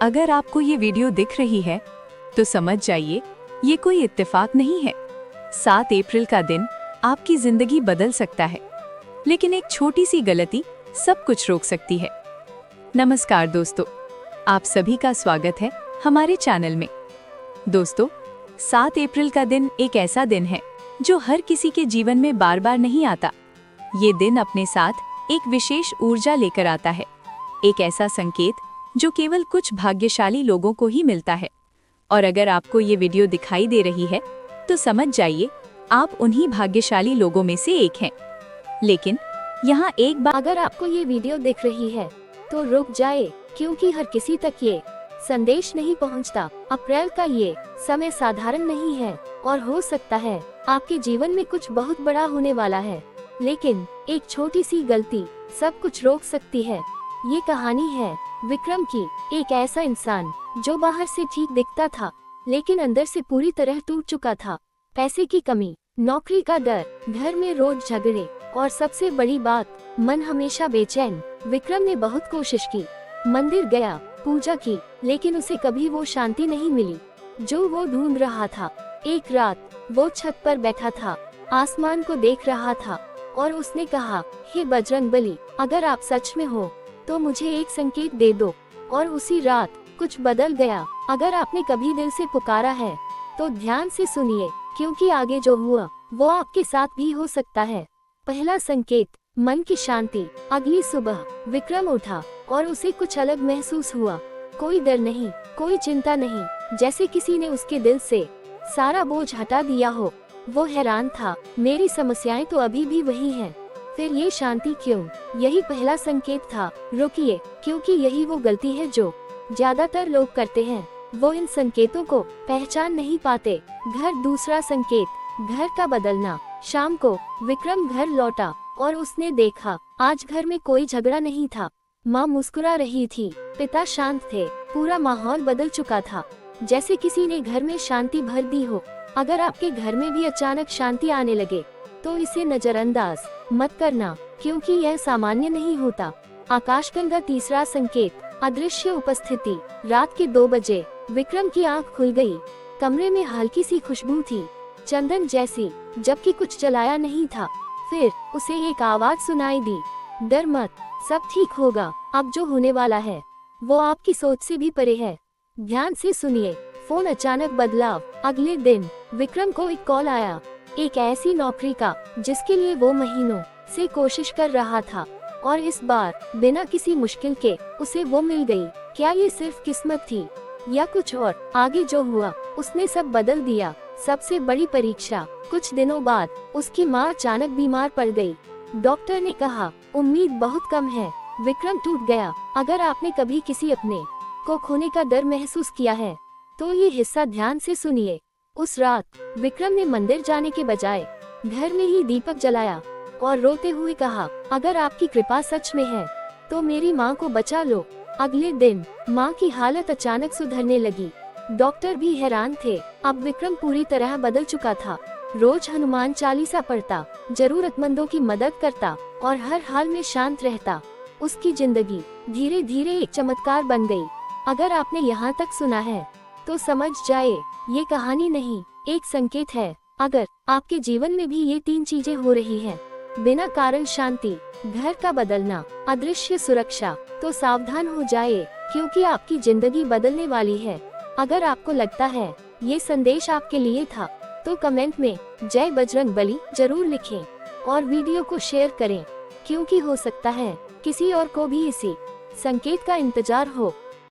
अगर आपको ये वीडियो दिख रही है तो समझ जाइए ये कोई इत्तेफाक नहीं है। 7 अप्रैल का दिन आपकी जिंदगी बदल सकता है, लेकिन एक छोटी सी गलती सब कुछ रोक सकती है। नमस्कार दोस्तों, आप सभी का स्वागत है हमारे चैनल में। दोस्तों, 7 अप्रैल का दिन एक ऐसा दिन है जो हर किसी के जीवन में बार बार नहीं आता। ये दिन अपने साथ एक विशेष ऊर्जा लेकर आता है, एक ऐसा संकेत जो केवल कुछ भाग्यशाली लोगों को ही मिलता है। और अगर आपको ये वीडियो दिखाई दे रही है तो समझ जाइए आप उन्हीं भाग्यशाली लोगों में से एक हैं। लेकिन यहाँ एक बात, अगर आपको ये वीडियो दिख रही है तो रुक जाए, क्योंकि हर किसी तक ये संदेश नहीं पहुँचता। अप्रैल का ये समय साधारण नहीं है और हो सकता है आपके जीवन में कुछ बहुत बड़ा होने वाला है, लेकिन एक छोटी सी गलती सब कुछ रोक सकती है। ये कहानी है विक्रम की, एक ऐसा इंसान जो बाहर से ठीक दिखता था लेकिन अंदर से पूरी तरह टूट चुका था। पैसे की कमी, नौकरी का डर, घर में रोज झगड़े और सबसे बड़ी बात, मन हमेशा बेचैन। विक्रम ने बहुत कोशिश की, मंदिर गया, पूजा की, लेकिन उसे कभी वो शांति नहीं मिली जो वो ढूंढ रहा था। एक रात वो छत पर बैठा था, आसमान को देख रहा था और उसने कहा, हे बजरंगबली, अगर आप सच में हो तो मुझे एक संकेत दे दो। और उसी रात कुछ बदल गया। अगर आपने कभी दिल से पुकारा है तो ध्यान से सुनिए, क्योंकि आगे जो हुआ वो आपके साथ भी हो सकता है। पहला संकेत, मन की शांति। अगली सुबह विक्रम उठा और उसे कुछ अलग महसूस हुआ। कोई डर नहीं, कोई चिंता नहीं, जैसे किसी ने उसके दिल से सारा बोझ हटा दिया हो। वो हैरान था, मेरी समस्याएं तो अभी भी वही हैं, फिर ये शांति क्यों? यही पहला संकेत था। रुकिए, क्योंकि यही वो गलती है जो ज्यादातर लोग करते हैं। वो इन संकेतों को पहचान नहीं पाते। दूसरा संकेत, घर का बदलना। शाम को विक्रम घर लौटा और उसने देखा आज घर में कोई झगड़ा नहीं था। माँ मुस्कुरा रही थी, पिता शांत थे, पूरा माहौल बदल चुका था, जैसे किसी ने घर में शांति भर दी हो। अगर आपके घर में भी अचानक शांति आने लगे तो इसे नजरअंदाज मत करना, क्योंकि यह सामान्य नहीं होता। आकाशगंगा। तीसरा संकेत, अदृश्य उपस्थिति। रात के 2 बजे विक्रम की आंख खुल गई। कमरे में हल्की सी खुशबू थी, चंदन जैसी, जबकि कुछ जलाया नहीं था। फिर उसे एक आवाज सुनाई दी, डर मत, सब ठीक होगा। अब जो होने वाला है वो आपकी सोच से भी परे है। ध्यान से सुनिए। फोन अचानक बदलाव। अगले दिन विक्रम को एक कॉल आया, एक ऐसी नौकरी का जिसके लिए वो महीनों से कोशिश कर रहा था, और इस बार बिना किसी मुश्किल के उसे वो मिल गई। क्या ये सिर्फ किस्मत थी या कुछ और? आगे जो हुआ उसने सब बदल दिया। सबसे बड़ी परीक्षा। कुछ दिनों बाद उसकी माँ अचानक बीमार पड़ गई। डॉक्टर ने कहा, उम्मीद बहुत कम है। विक्रम टूट गया। अगर आपने कभी किसी अपने को खोने का डर महसूस किया है तो ये हिस्सा ध्यान से सुनिए। उस रात विक्रम ने मंदिर जाने के बजाय घर में ही दीपक जलाया और रोते हुए कहा, अगर आपकी कृपा सच में है तो मेरी माँ को बचा लो। अगले दिन माँ की हालत अचानक सुधरने लगी। डॉक्टर भी हैरान थे। अब विक्रम पूरी तरह बदल चुका था। रोज हनुमान चालीसा पढ़ता, जरूरतमंदों की मदद करता और हर हाल में शांत रहता। उसकी जिंदगी धीरे धीरे एक चमत्कार बन गई। अगर आपने यहाँ तक सुना है तो समझ जाए ये कहानी नहीं, एक संकेत है। अगर आपके जीवन में भी ये 3 चीजें हो रही हैं, बिना कारण शांति, घर का बदलना, अदृश्य सुरक्षा, तो सावधान हो जाए, क्योंकि आपकी जिंदगी बदलने वाली है। अगर आपको लगता है ये संदेश आपके लिए था तो कमेंट में जय बजरंगबली जरूर लिखें और वीडियो को शेयर करें, क्योंकि हो सकता है किसी और को भी इसी संकेत का इंतजार हो।